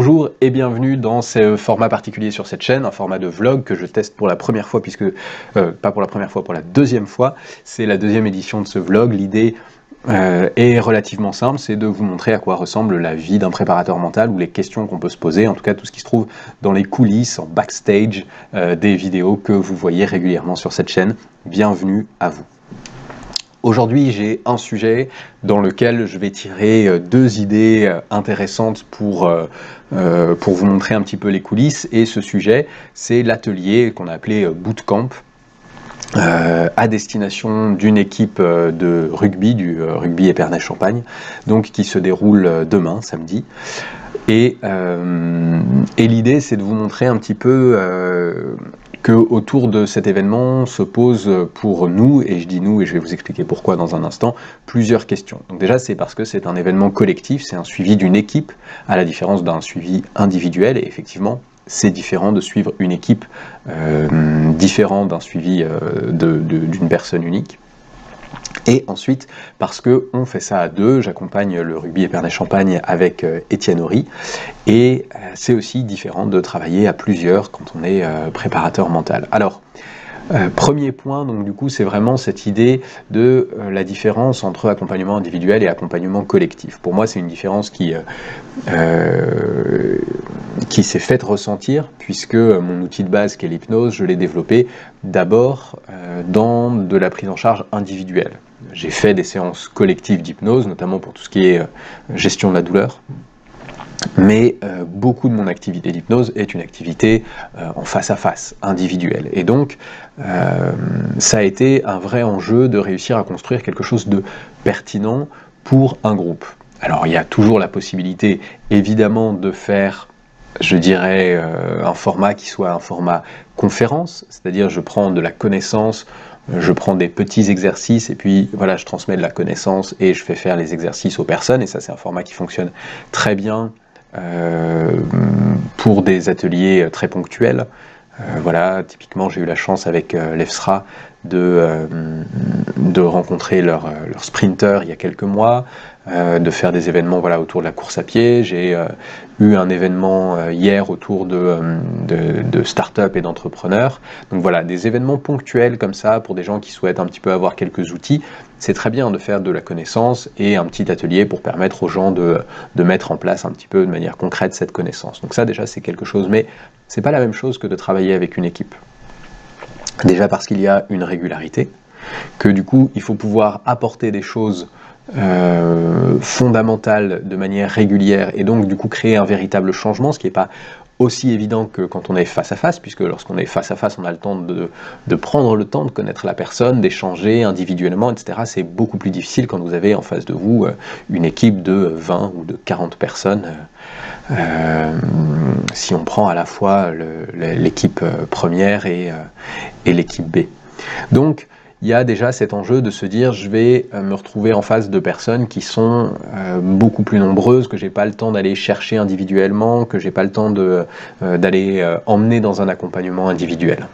Bonjour et bienvenue dans ce format particulier sur cette chaîne, un format de vlog que je teste pour la première fois, puisque, pas pour la première fois, pour la deuxième fois. C'est la deuxième édition de ce vlog. L'idée est relativement simple, c'est de vous montrer à quoi ressemble la vie d'un préparateur mental ou les questions qu'on peut se poser, en tout cas tout ce qui se trouve dans les coulisses, en backstage des vidéos que vous voyez régulièrement sur cette chaîne. Bienvenue à vous. Aujourd'hui, j'ai un sujet dans lequel je vais tirer deux idées intéressantes pour vous montrer un petit peu les coulisses. Et ce sujet, c'est l'atelier qu'on a appelé Bootcamp à destination d'une équipe de rugby, du rugby Épernay-Champagne, donc qui se déroule demain, samedi. Et l'idée, c'est de vous montrer un petit peu que autour de cet événement se posent pour nous, et je dis nous et je vais vous expliquer pourquoi dans un instant, plusieurs questions. Donc déjà, c'est parce que c'est un événement collectif, c'est un suivi d'une équipe, à la différence d'un suivi individuel, et effectivement, c'est différent de suivre une équipe, différent d'un suivi d'une personne unique. Et ensuite, parce qu'on fait ça à deux, j'accompagne le rugby Épernay-Champagne avec Étienne Horry, et c'est aussi différent de travailler à plusieurs quand on est préparateur mental. Alors, premier point, donc du coup, c'est vraiment cette idée de la différence entre accompagnement individuel et accompagnement collectif. Pour moi, c'est une différence qui s'est faite ressentir, puisque mon outil de base, qui est l'hypnose, je l'ai développé d'abord dans de la prise en charge individuelle. J'ai fait des séances collectives d'hypnose, notamment pour tout ce qui est gestion de la douleur. Mais beaucoup de mon activité d'hypnose est une activité en face-à-face, individuelle. Et donc, ça a été un vrai enjeu de réussir à construire quelque chose de pertinent pour un groupe. Alors, il y a toujours la possibilité, évidemment, de faire, je dirais, un format qui soit un format conférence, c'est-à-dire je prends de la connaissance, je prends des petits exercices et puis voilà, je transmets de la connaissance et je fais faire les exercices aux personnes, et ça c'est un format qui fonctionne très bien pour des ateliers très ponctuels. Voilà, typiquement j'ai eu la chance avec l'EFSRA de rencontrer leur sprinter il y a quelques mois, de faire des événements voilà, autour de la course à pied. J'ai eu un événement hier autour de start-up et d'entrepreneurs. Donc voilà, des événements ponctuels comme ça pour des gens qui souhaitent un petit peu avoir quelques outils. C'est très bien de faire de la connaissance et un petit atelier pour permettre aux gens de mettre en place un petit peu de manière concrète cette connaissance. Donc ça déjà c'est quelque chose, mais c'est pas la même chose que de travailler avec une équipe. Déjà parce qu'il y a une régularité, que du coup il faut pouvoir apporter des choses fondamentales de manière régulière et donc du coup créer un véritable changement, ce qui n'est pas aussi évident que quand on est face à face, puisque lorsqu'on est face à face, on a le temps de prendre le temps de connaître la personne, d'échanger individuellement, etc. C'est beaucoup plus difficile quand vous avez en face de vous une équipe de 20 ou de 40 personnes, si on prend à la fois l'équipe première et l'équipe B. Donc, il y a déjà cet enjeu de se dire je vais me retrouver en face de personnes qui sont beaucoup plus nombreuses, que j'ai pas le temps d'aller chercher individuellement, que j'ai pas le temps d'aller emmener dans un accompagnement individuel.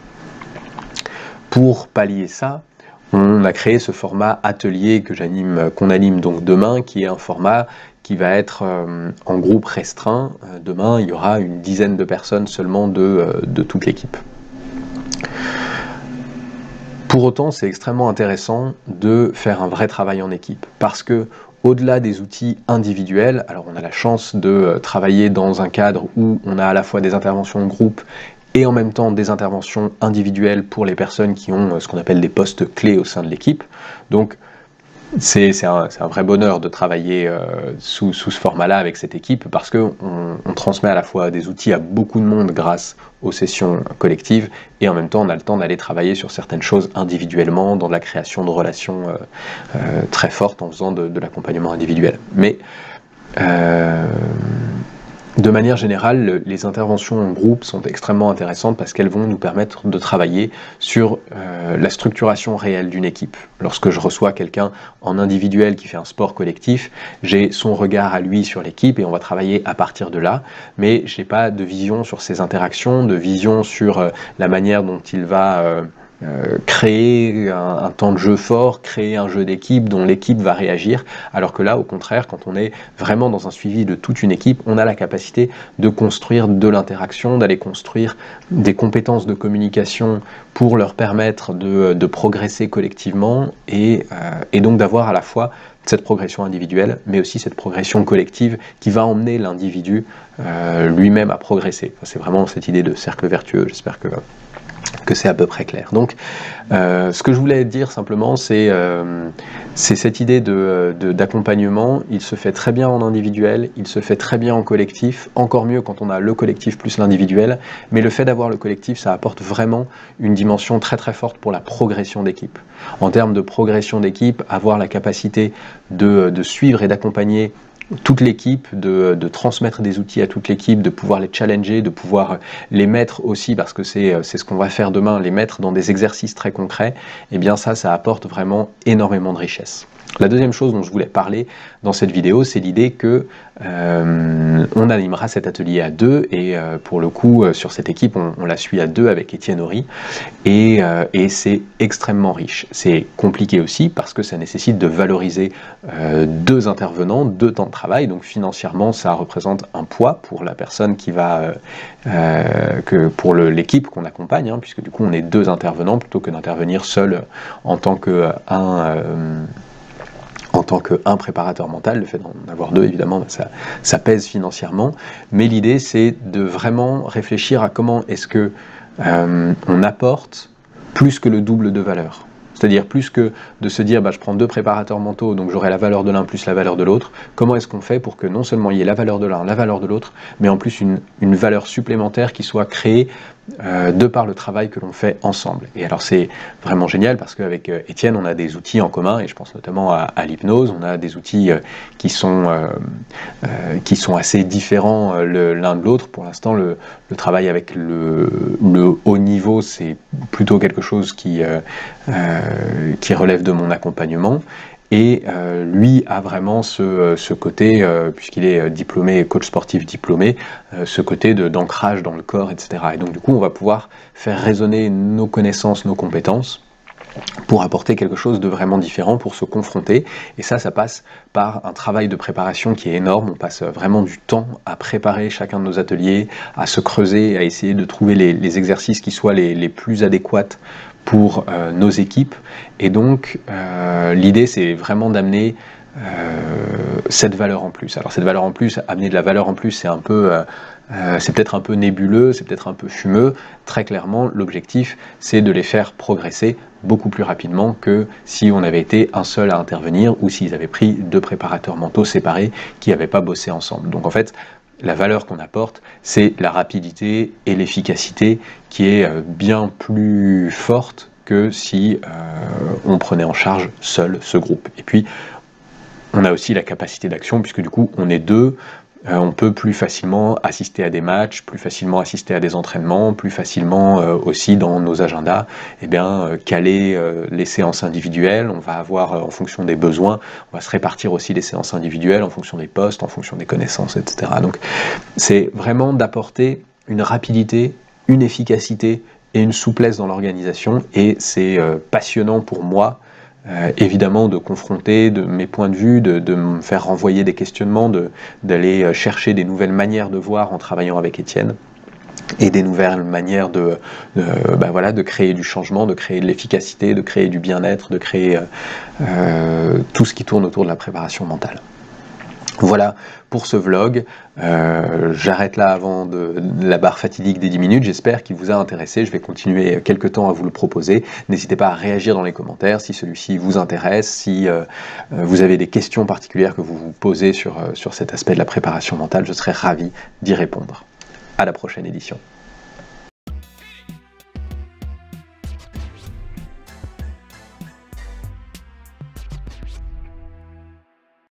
Pour pallier ça, on a créé ce format atelier qu'on anime donc demain, qui est un format qui va être en groupe restreint. Demain, il y aura une dizaine de personnes seulement de toute l'équipe. Pour autant, c'est extrêmement intéressant de faire un vrai travail en équipe, parce que au-delà des outils individuels, alors on a la chance de travailler dans un cadre où on a à la fois des interventions de groupe et en même temps des interventions individuelles pour les personnes qui ont ce qu'on appelle des postes clés au sein de l'équipe. Donc c'est un vrai bonheur de travailler sous ce format-là avec cette équipe, parce qu'on transmet à la fois des outils à beaucoup de monde grâce aux sessions collectives, et en même temps on a le temps d'aller travailler sur certaines choses individuellement, dans la création de relations très fortes en faisant de l'accompagnement individuel. Mais de manière générale, les interventions en groupe sont extrêmement intéressantes parce qu'elles vont nous permettre de travailler sur la structuration réelle d'une équipe. Lorsque je reçois quelqu'un en individuel qui fait un sport collectif, j'ai son regard à lui sur l'équipe et on va travailler à partir de là, mais je n'ai pas de vision sur ses interactions, de vision sur la manière dont il va créer un temps de jeu fort, créer un jeu d'équipe dont l'équipe va réagir, alors que là, au contraire, quand on est vraiment dans un suivi de toute une équipe, on a la capacité de construire de l'interaction, d'aller construire des compétences de communication pour leur permettre de progresser collectivement et donc d'avoir à la fois cette progression individuelle, mais aussi cette progression collective qui va emmener l'individu lui-même à progresser. C'est vraiment cette idée de cercle vertueux, j'espère que c'est à peu près clair. Donc, ce que je voulais dire simplement, c'est cette idée d'accompagnement. Il se fait très bien en individuel, il se fait très bien en collectif, encore mieux quand on a le collectif plus l'individuel, mais le fait d'avoir le collectif, ça apporte vraiment une dimension très très forte pour la progression d'équipe. En termes de progression d'équipe, avoir la capacité de suivre et d'accompagner toute l'équipe, de transmettre des outils à toute l'équipe, de pouvoir les challenger, de pouvoir les mettre aussi, parce que c'est ce qu'on va faire demain, les mettre dans des exercices très concrets, et bien ça apporte vraiment énormément de richesse. La deuxième chose dont je voulais parler dans cette vidéo, c'est l'idée que on animera cet atelier à deux, et pour le coup, sur cette équipe, on la suit à deux avec Étienne Horry, et c'est extrêmement riche. C'est compliqué aussi parce que ça nécessite de valoriser deux intervenants, deux temps de travail, donc financièrement, ça représente un poids pour la personne qui va, pour l'équipe qu'on accompagne, hein, puisque du coup, on est deux intervenants plutôt que d'intervenir seul en tant qu'un préparateur mental. Le fait d'en avoir deux, évidemment, ça pèse financièrement, mais l'idée, c'est de vraiment réfléchir à comment est-ce que on apporte plus que le double de valeur. C'est-à-dire plus que de se dire je prends deux préparateurs mentaux, donc j'aurai la valeur de l'un plus la valeur de l'autre. Comment est-ce qu'on fait pour que non seulement il y ait la valeur de l'un, la valeur de l'autre, mais en plus une valeur supplémentaire qui soit créée de par le travail que l'on fait ensemble. Et alors c'est vraiment génial parce qu'avec Étienne, on a des outils en commun, et je pense notamment à l'hypnose. On a des outils qui sont assez différents l'un de l'autre. Pour l'instant, le travail avec le haut niveau, c'est plutôt quelque chose qui relève de mon accompagnement. Et lui a vraiment ce côté, puisqu'il est diplômé, coach sportif diplômé, ce côté d'ancrage dans le corps, etc. Et donc du coup, on va pouvoir faire résonner nos connaissances, nos compétences, pour apporter quelque chose de vraiment différent, pour se confronter. Et ça passe par un travail de préparation qui est énorme. On passe vraiment du temps à préparer chacun de nos ateliers, à se creuser, à essayer de trouver les exercices qui soient les plus adéquats pour nos équipes. Et donc l'idée, c'est vraiment d'amener cette valeur en plus. Alors cette valeur en plus, amener de la valeur en plus, c'est c'est peut-être un peu nébuleux, c'est peut-être un peu fumeux. Très clairement, l'objectif, c'est de les faire progresser beaucoup plus rapidement que si on avait été un seul à intervenir, ou s'ils avaient pris deux préparateurs mentaux séparés qui n'avaient pas bossé ensemble. Donc en fait, la valeur qu'on apporte, c'est la rapidité et l'efficacité qui est bien plus forte que si on prenait en charge seul ce groupe. Et puis, on a aussi la capacité d'action, puisque du coup, on est deux, on peut plus facilement assister à des matchs, plus facilement assister à des entraînements, plus facilement aussi dans nos agendas, caler les séances individuelles. On va avoir, en fonction des besoins, on va se répartir aussi les séances individuelles en fonction des postes, en fonction des connaissances, etc. Donc c'est vraiment d'apporter une rapidité, une efficacité et une souplesse dans l'organisation, et c'est passionnant pour moi, évidemment, de confronter mes points de vue, de me faire renvoyer des questionnements, d'aller chercher des nouvelles manières de voir en travaillant avec Étienne, et des nouvelles manières de créer du changement, de créer de l'efficacité, de créer du bien-être, de créer tout ce qui tourne autour de la préparation mentale. Voilà pour ce vlog. J'arrête là avant la barre fatidique des 10 minutes. J'espère qu'il vous a intéressé. Je vais continuer quelques temps à vous le proposer. N'hésitez pas à réagir dans les commentaires si celui-ci vous intéresse, si vous avez des questions particulières que vous vous posez sur cet aspect de la préparation mentale. Je serai ravi d'y répondre. À la prochaine édition.